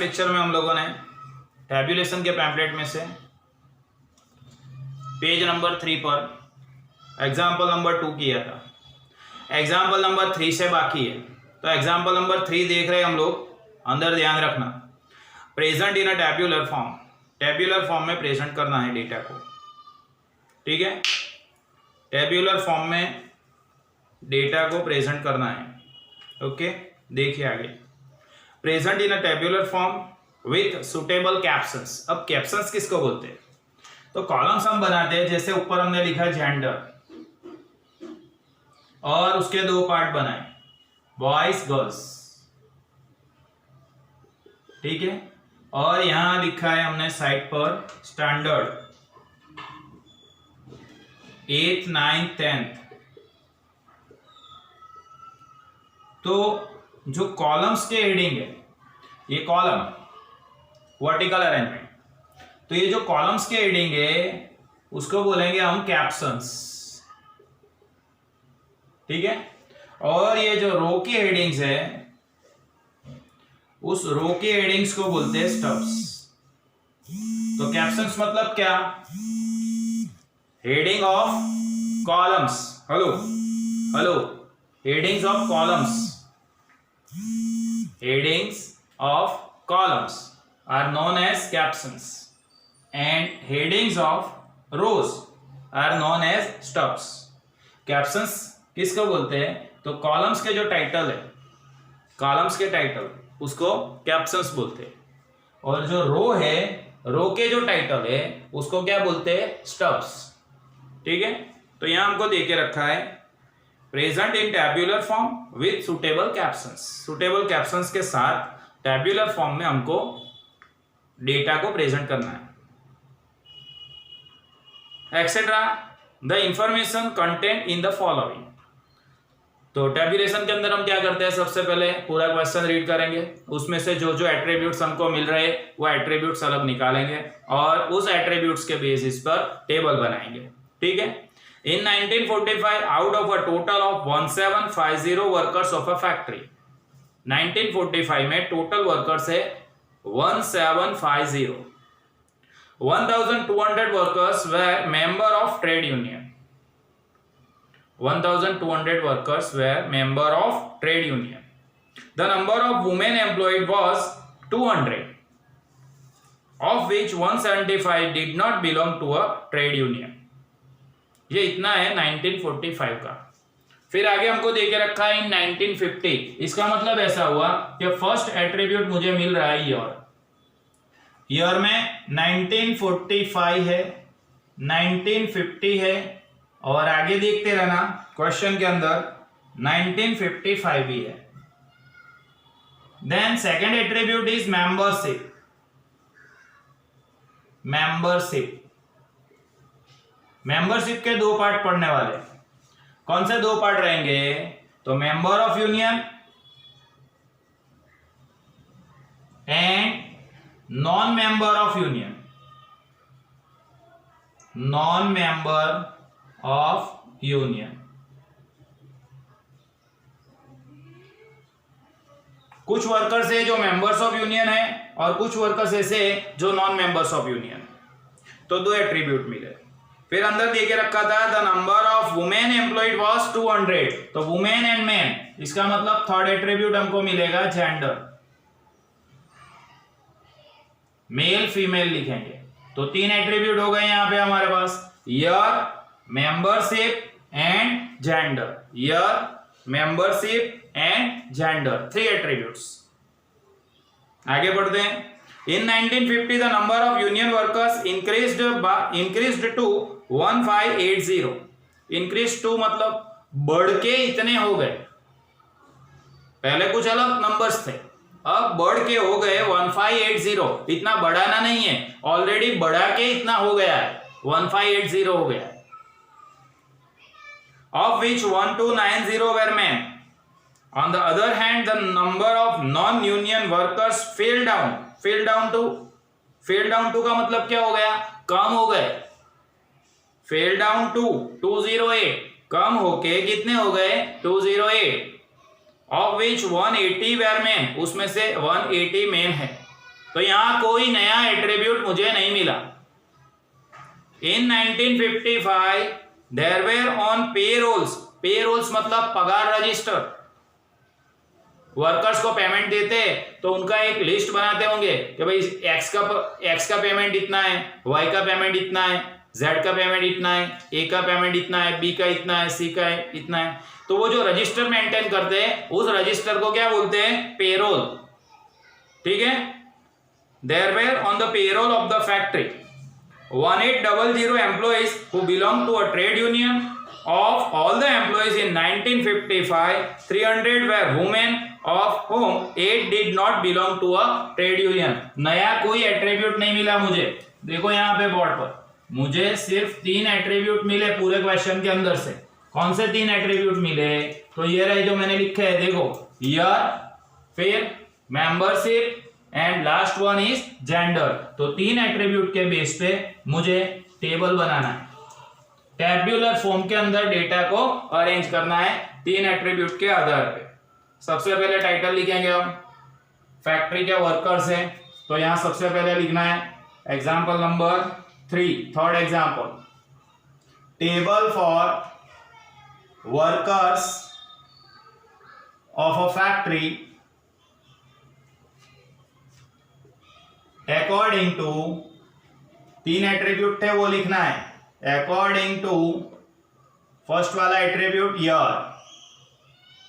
Lecture में हम लोगों ने टैब्यूलेशन के पैम्पलेट में से पेज नंबर 3 पर एग्जाम्पल नंबर 2 किया था। एग्जाम्पल नंबर 3 से बाकी है, तो एग्जाम्पल नंबर 3 देख रहे हैं हम लोग। अंदर ध्यान रखना, present in a tabular form, tabular form में प्रेजेंट करना है डेटा को, ठीक है। टैब्यूलर फॉर्म में डेटा को प्रेजेंट करना है, ओके। देखिए आगे, present in a tabular form with suitable captions. अब कैप्शंस किसको बोलते हैं? तो कॉलम्स हम बनाते हैं, जैसे ऊपर हमने लिखा जेंडर और उसके 2 पार्ट बनाए, बॉयज गर्ल्स, ठीक है। और यहां लिखा है हमने साइड पर स्टैंडर्ड 8th 9th 10th। तो जो कॉलम्स के हेडिंग है, ये कॉलम वर्टिकल अरेंजमेंट, तो ये जो कॉलम्स के हेडिंग है उसको बोलेंगे हम कैप्शंस, ठीक है। और ये जो रो की हेडिंग्स है, उस रो की हेडिंग्स को बोलते हैं स्टब्स। तो कैप्शंस मतलब क्या? Heading of columns, hello, headings of columns, headings of columns are known as captions and headings of rows are known as stubs। captions किसको बोलते हैं? तो कॉलम्स के जो टाइटल है, कॉलम्स के टाइटल, उसको कैप्शंस बोलते हैं। और जो रो है, रो के जो टाइटल है उसको क्या बोलते हैं? स्टब्स, ठीक है। तो यहां हमको दे के रखा है present in tabular form with suitable captions. Suitable captions के साथ टैब्यूलर फॉर्म में हमको डेटा को प्रेजेंट करना है, etcetera the information content in the following. तो टैब्यूलेशन के अंदर हम क्या करते हैं? सबसे पहले पूरा क्वेश्चन रीड करेंगे, उसमें से जो जो एट्रीब्यूट्स हमको मिल रहे हैं वो एट्रीब्यूट्स अलग निकालेंगे और उस एट्रीब्यूट्स के बेसिस पर टेबल बनाएंगे, ठीक है। In 1945, out of a total of 1750 workers of a factory, 1945 में टोटल वर्कर्स है 1750। 1200 workers were member of trade union, 1200 workers were member of trade union। The number of women employed was 200, of which 175 did not belong to a trade union। ये इतना है 1945 का। फिर आगे हमको दे के रखा है इन 1950। इसका मतलब ऐसा हुआ कि फर्स्ट एट्रीब्यूट मुझे मिल रहा है ईयर में 1945 है, 1950 है, और आगे देखते रहना क्वेश्चन के अंदर 1955 भी है। Then second attribute is membership. Membership के 2 पार्ट पढ़ने वाले। कौन से 2 पार्ट रहेंगे? तो member of union and non member of union. Non member of union, कुछ वर्कर्स है जो मेंबर्स ऑफ यूनियन है और कुछ वर्कर्स ऐसे जो नॉन मेंबर्स ऑफ यूनियन। तो 2 एट्रीब्यूट मिले। फिर अंदर दे के रखा था the number of women employed was 200। तो वुमेन एंड मैन, इसका मतलब थर्ड एट्रीब्यूट हमको मिलेगा जेंडर, मेल फीमेल लिखेंगे। तो 3 एट्रीब्यूट हो गए यहां पे हमारे पास, year, membership and gender. Year, membership and gender, 3 attributes. आगे बढ़ते हैं। In 1950, the number of union workers increased to 1580। Increased to मतलब बढ़ के इतने हो गए, पहले कुछ अलग नंबर्स थे, अब बढ़ के हो गए 1580। इतना बढ़ाना नहीं है, ऑलरेडी बढ़ा के इतना हो गया है, 1580 हो गया है। Of which 1290 were men। On the other hand, the number of non-union workers fell down का मतलब क्या हो गया? कम हो गए। फेल डाउन टू 208, कम होके कितने हो गए? 208। ऑफ विच 180 वेर मैन, उसमें से 180 मैन है। तो यहां कोई नया एट्रीब्यूट मुझे नहीं मिला। In 1955 there were on payrolls, payrolls मतलब पगार रजिस्टर, वर्कर्स को पेमेंट देते तो उनका एक लिस्ट बनाते होंगे कि भाई एक्स का पेमेंट इतना है, वाई का पेमेंट इतना है, जेड का पेमेंट इतना है, ए का पेमेंट इतना है, बी का इतना है, सी का इतना है। तो वो जो रजिस्टर मेंटेन करते हैं उस रजिस्टर को क्या बोलते हैं? पेरोल। ठीक है, there were on the payroll of the factory 1800 employees who belong to a trade union. Of all the employees in 1955, 300 were women, of whom 8 did not belong to a trade union. नया कोई attribute नहीं मिला मुझे। देखो यहाँ पे board पर मुझे सिर्फ 3 एट्रीब्यूट मिले पूरे क्वेश्चन के अंदर से। कौन से 3 एट्रीब्यूट मिले? तो ये रहे जो मैंने लिखे है, देखो ईयर, फिर membership and last one is gender. तो 3 एट्रीब्यूट के बेस पे मुझे टेबल बनाना है, टैब्यूलर फॉर्म के अंदर डेटा को अरेंज करना है 3 एट्रीब्यूट के आधार पे। सबसे पहले टाइटल लिखेंगे हम, फैक्ट्री के वर्कर्स हैं तो यहां सबसे पहले लिखना है example number 3, third example, table for workers of a factory according to, 3 attribute थे वो लिखना है, अकॉर्डिंग टू फर्स्ट वाला attribute year,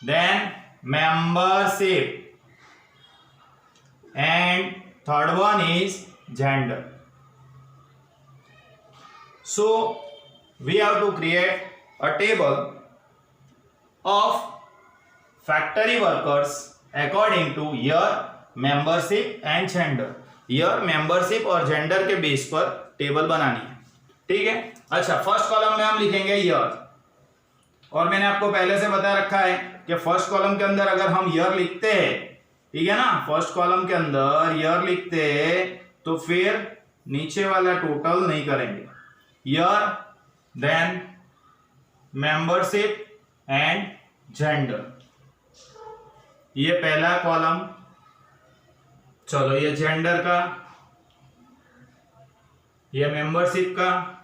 then membership and third one is gender. So we have to create a table of factory workers according to year, membership and gender. year, membership और gender के base पर table बनानी है. ठीक है. अच्छा, first column में हम लिखेंगे ईयर, और मैंने आपको पहले से बता रखा है कि फर्स्ट कॉलम के अंदर अगर हम ईयर लिखते हैं, ठीक है ना, फर्स्ट कॉलम के अंदर ईयर लिखते हैं तो फिर नीचे वाला टोटल नहीं करेंगे. Year, then membership and gender, ये पहला कॉलम. चलो, ये जेंडर का, ये मेंबरशिप का.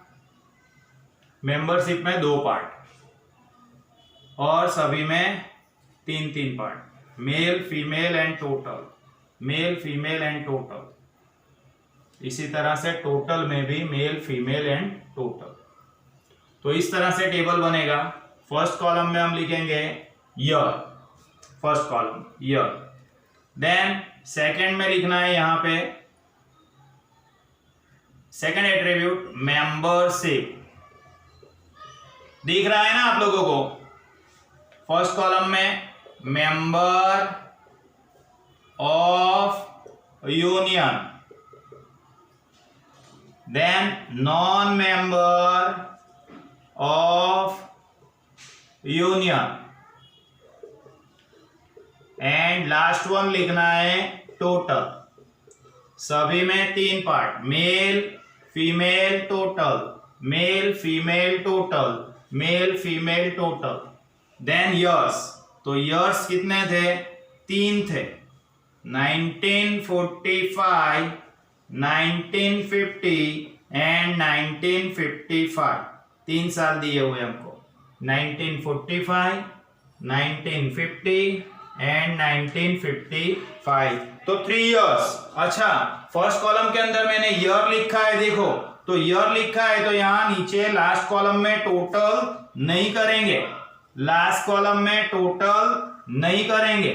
मेंबरशिप में 2 पार्ट और सभी में 3-3 part, male, female and total, male, female and total. इसी तरह से टोटल में भी मेल, फीमेल एंड टोटल. तो इस तरह से टेबल बनेगा. फर्स्ट कॉलम में हम लिखेंगे year, first column year. Then second में लिखना है यहां पे सेकंड एट्रीब्यूट मेंबरशिप. दिख रहा है ना आप लोगों को? फर्स्ट कॉलम में member of union, then non member of union and last one लिखना है टोटल. सभी में 3 part, male, female, total, male, female, total, male, female, total. Then years, तो ईयर्स कितने थे? 3 थे. 1945, 1950 एंड 1955. 3 साल दिए हुए हमको, 1945, 1950 एंड 1955. तो 3 इयर्स. अच्छा, फर्स्ट कॉलम के अंदर मैंने ईयर लिखा है, देखो तो ईयर लिखा है तो यहां नीचे लास्ट कॉलम में टोटल नहीं करेंगे, लास्ट कॉलम में टोटल नहीं करेंगे.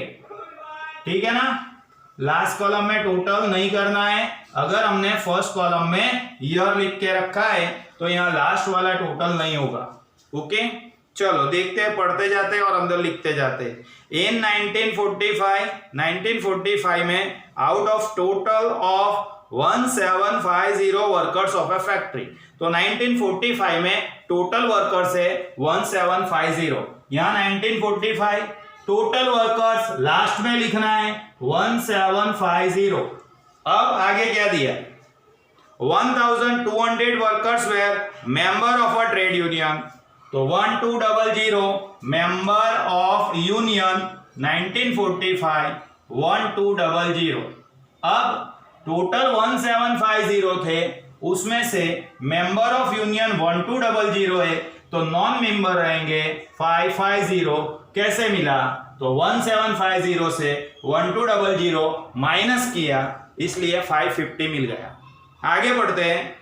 ठीक है ना, लास्ट कॉलम में टोटल नहीं करना है. अगर हमने फर्स्ट कॉलम में ईयर लिख के रखा है तो यहां लास्ट वाला टोटल नहीं होगा. ओके, चलो देखते हैं, पढ़ते जाते हैं और अंदर लिखते जाते हैं. इन 1945 में out of total of 1750 workers of A factory. तो 1945 में टोटल वर्कर्स है 1750. यहां 1945 टोटल वर्कर्स लास्ट में लिखना है 1750. अब आगे क्या दिया? 1200 workers were member of a trade union. तो 1200 मेंबर ऑफ यूनियन 1945 1200. अब टोटल 1750 थे, उसमें से मेंबर ऑफ यूनियन 1200 है, तो नॉन मेंबर रहेंगे 550। कैसे मिला? तो 1750 से 1200 माइनस किया, इसलिए 550 मिल गया। आगे बढ़ते हैं।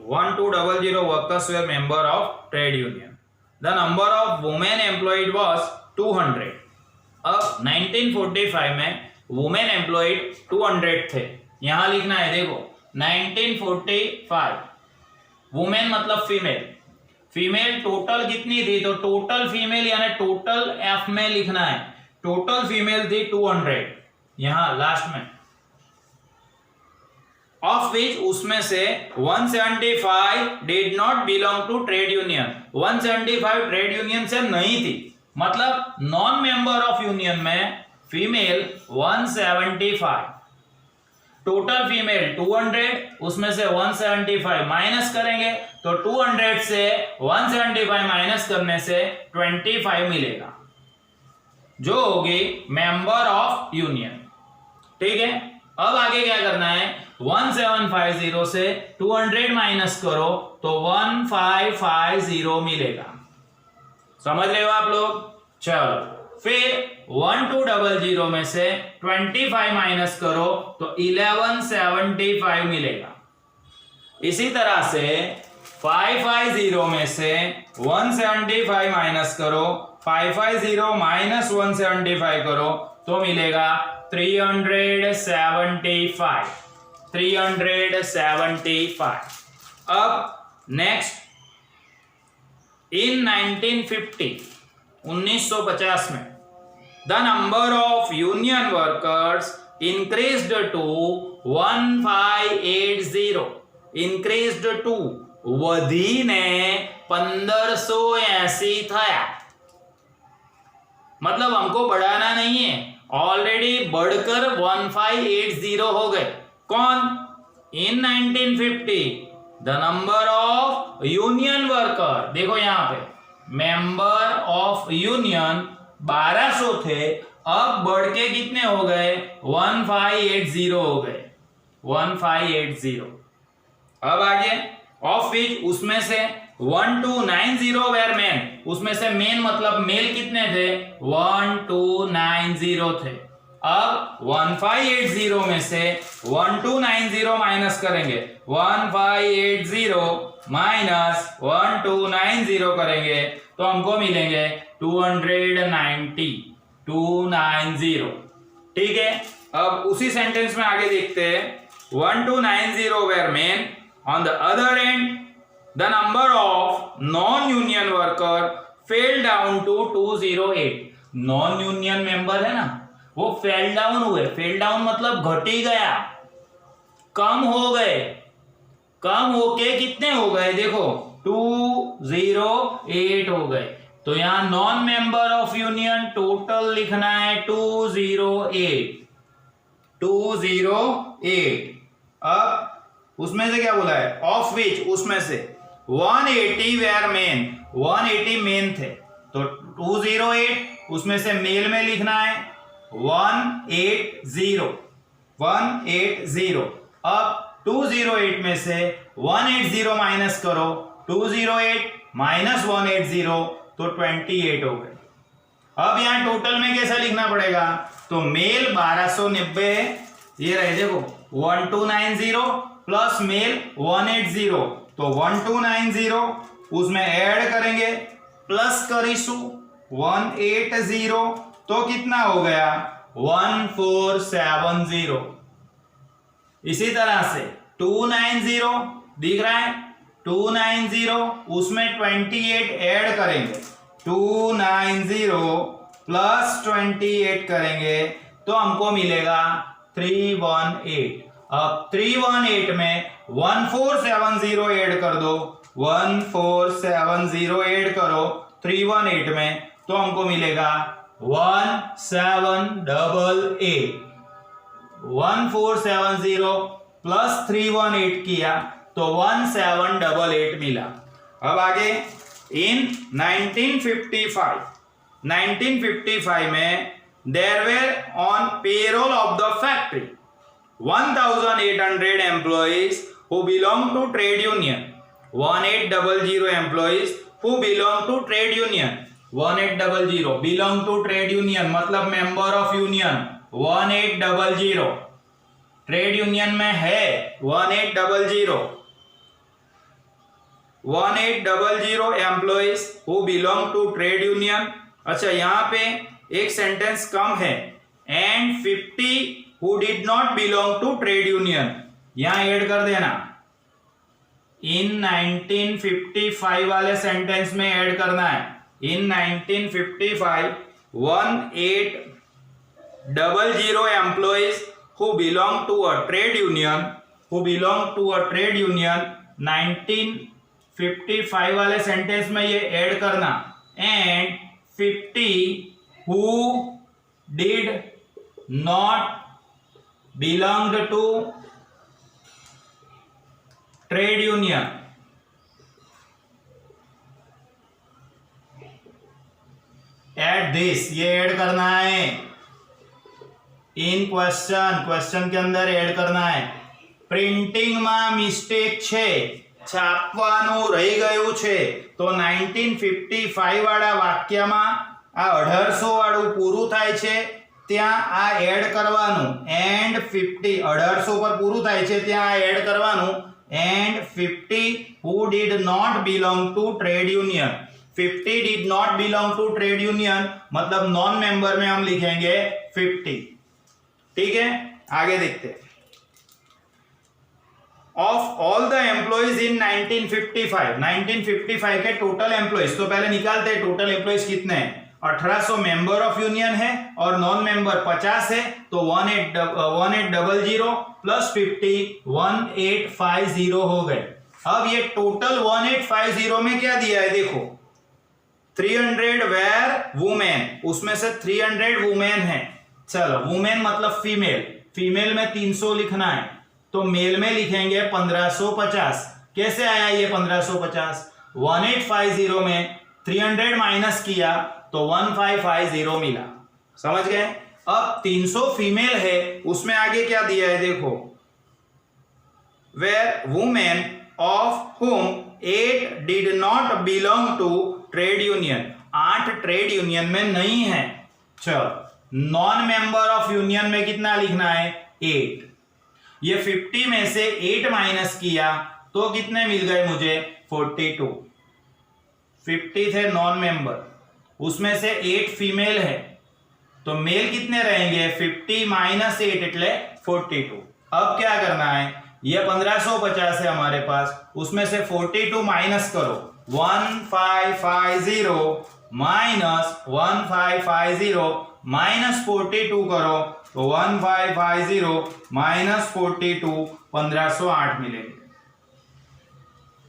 1200 workers way member of trade union. The number of women employed was 200। अब 1945 में वुमेन एम्प्लॉयड 200 थे। यहां लिखना है, देखो 1945 वुमेन मतलब फीमेल, फीमेल टोटल कितनी थी? तो टोटल फीमेल यानी टोटल एफ में लिखना है, टोटल फीमेल थी 200 यहां लास्ट में, ऑफ विच उसमें से 175 did not belong to trade union. 175 trade union से नहीं थी, मतलब नॉन मेंबर ऑफ यूनियन में फीमेल 175, टोटल फीमेल 200, उसमें से 175 माइनस करेंगे तो 200 से 175 माइनस करने से 25 मिलेगा, जो होगी मेंबर ऑफ यूनियन। ठीक है, अब आगे क्या करना है? 1750 से 200 माइनस करो तो 1550 मिलेगा। समझ रहे हो आप लोग? चलो फिर 1200 में से 25 माइनस करो तो 1175 मिलेगा। इसी तरह से 550 में से 175 माइनस करो, 550 माइनस 175 करो तो मिलेगा 375। 375। अब नेक्स्ट, इन 1950 में the number of union workers increased to 1580। Increased to વધીને 1580 થયા, मतलब हमको बढ़ाना नहीं है, ऑलरेडी बढ़कर 1580 हो गए। कौन? इन 1950 the number of union worker, देखो यहां पे मेंबर ऑफ यूनियन 1200 थे, अब बढ़ के कितने हो गए? 1580 हो गए, 1580। अब आगे, ऑफ विच उसमें से 1290 वेर मेन, उसमें से मेन मतलब मेल कितने थे? 1290 थे। अब 1580 में से 1290 माइनस करेंगे, 1580 माइनस 1290 करेंगे तो हमको मिलेंगे 290। 290। ठीक है, अब उसी सेंटेंस में आगे देखते हैं। 1290 were men, on the other end the number of non-union worker fell down to 208। Non union member है ना, वो फेल डाउन हुए। फेल डाउन मतलब घटी गया, कम हो गए। कम होके कितने हो गए? देखो 208 हो गए। तो यहां non member of union total लिखना है 208। 208। अब उसमें से क्या बोला है? ऑफ विच उसमें से 180 वेर मेन, 180 मेन थे, तो 208 उसमें से मेल में लिखना है 180। 180। अब 208 में से 180 माइनस करो, 208 माइनस 180 तो 28 हो गए। अब यहां टोटल में कैसा लिखना पड़ेगा? तो मेल 1290 है, ये रहे देखो 1290 प्लस मेल 180, तो 1290 उसमें ऐड करेंगे, प्लस करीशु 180 तो कितना हो गया? 1470। इसी तरह से 290 दिख रहा है, 290 उसमें 28 ऐड करेंगे, 290 प्लस 28 करेंगे तो हमको मिलेगा 318। अब 318 में 1470 ऐड कर दो, 1470 ऐड करो 318 में तो हमको मिलेगा 1788। 1470 प्लस 318 किया तो 1788 मिला। अब आगे, इन 1955 में there were on payroll of the factory, 1800 employees who belong to trade union. 1800 employees who belong to trade union. 1800 belong to trade union मतलब member of union. 1800 trade union में है. 1800 employees who belong to trade union. अच्छा, यहां पे एक sentence कम है. And 50 who did not belong to trade union. यहां ऐड कर देना. इन 1955 वाले सेंटेंस में ऐड करना है. इन 1955 1800 employees who belong to a trade union, 1955 वाले सेंटेंस में ये ऐड करना. And 50 who did not belong to trade union. At this ये ऐड करना है. इन क्वेश्चन के अंदर एड करना है. प्रिंटिंग में मिस्टेक छे, छापवानुं रही गयुं छे. तो 1955 वाला वाक्य में आ 1800 वाळुं पूरुं थाय छे त्यां आ एड करवानुं. एंड 50 1800 पर पूरुं थाय छे त्यां आ एड करवानुं. And 50 who did not belong to trade union. 50 did not belong to trade union मतलब नॉन मेंबर में हम लिखेंगे 50. ठीक है, आगे देखते हैं. Of all the employees in 1955 के टोटल एम्प्लॉइज. तो पहले निकालते हैं टोटल एम्प्लॉइज कितने हैं. 1800 मेंबर ऑफ यूनियन है और नॉन मेंबर 50 है. तो 1800 प्लस 50 1850 हो गए. अब ये टोटल 1850 में क्या दिया है देखो. 300 वेर वुमेन, उसमें से 300 वुमेन है. चलो, वुमेन मतलब फीमेल. फीमेल में 300 लिखना है तो मेल में लिखेंगे 1550. कैसे आया ये 1550. 1850 में 300 माइनस किया तो 1550 मिला. समझ गए. अब 300 फीमेल है, उसमें आगे क्या दिया है देखो. Where women of whom 8 did not belong to trade union. 8 trade union में नहीं है. चलो, नॉन मेंबर ऑफ यूनियन में कितना लिखना है 8. ये 50 में से 8 माइनस किया तो कितने मिल गए मुझे 42. 50 थे नॉन मेंबर, उसमें से 8 फीमेल है तो मेल कितने रहेंगे 50 माइनस 8 એટલે 42. अब क्या करना है, ये 1550 है हमारे पास, उसमें से 42 माइनस करो. 1550 माइनस 1550 माइनस 42 करो तो 1550 माइनस 42 1508 मिलेंगे.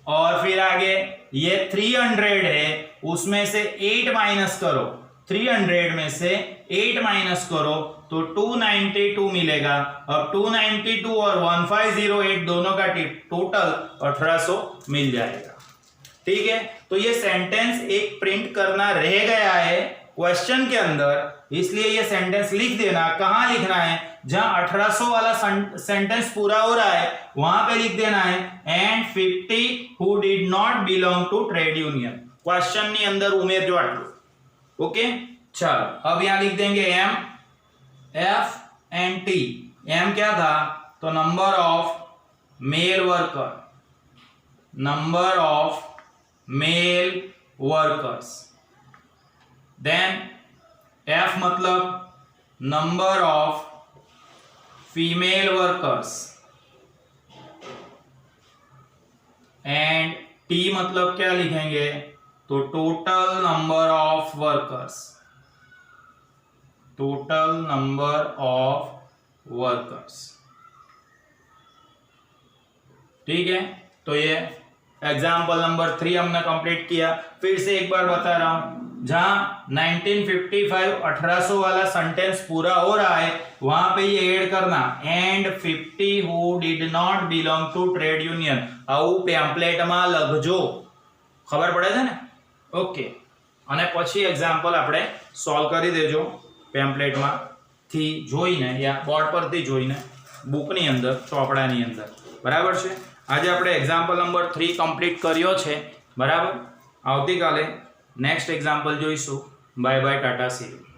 और फिर आगे ये 300 है, उसमें से 8 माइनस करो. 300 में से 8 माइनस करो तो 292 मिलेगा. अब 292 और 1508 दोनों का टोटल 1800 मिल जाएगा. ठीक है, तो ये सेंटेंस एक प्रिंट करना रह गया है क्वेश्चन के अंदर, इसलिए ये सेंटेंस लिख देना. कहां लिखना है, जहां 1800 वाला सेंटेंस पूरा हो रहा है वहां पे लिख देना है. And 50 who did not belong to trade union. Question ની અંદર ઉમેરજો આટલું. ओके, चलो अब यहां लिख देंगे M F and T. M क्या था, तो number of male worker. Number of male workers. Then F मतलब number of female workers. And T मतलब क्या लिखेंगे, तो total number of workers. Total number of workers. ठीक है, तो ये एग्जाम्पल नंबर 3 हमने कंप्लीट किया. फिर से एक बार बता रहा हूं, जहां 1955 1800 वाला सेंटेंस पूरा हो रहा है वहां पे ये ऐड करना. And 50 who did not belong to trade union. आવું પેમ્પલેટ માં લખજો, ખબર પડે છે ને. ઓકે, અને પછી એક્ઝામ્પલ આપણે સોલ્વ કરી દેજો પેમ્પલેટ માંથી જોઈને યા બોર્ડ પરથી જોઈને. બુકની અંદર, ચોપડાની અંદર. બરાબર છે. આજે આપણે એક્ઝામ્પલ નંબર 3 કમ્પ્લીટ કર્યો છે. બરાબર. આવતીકાલે નેક્સ્ટ એક્ઝામ્પલ જોઈશું. Bye bye, Tata, C you.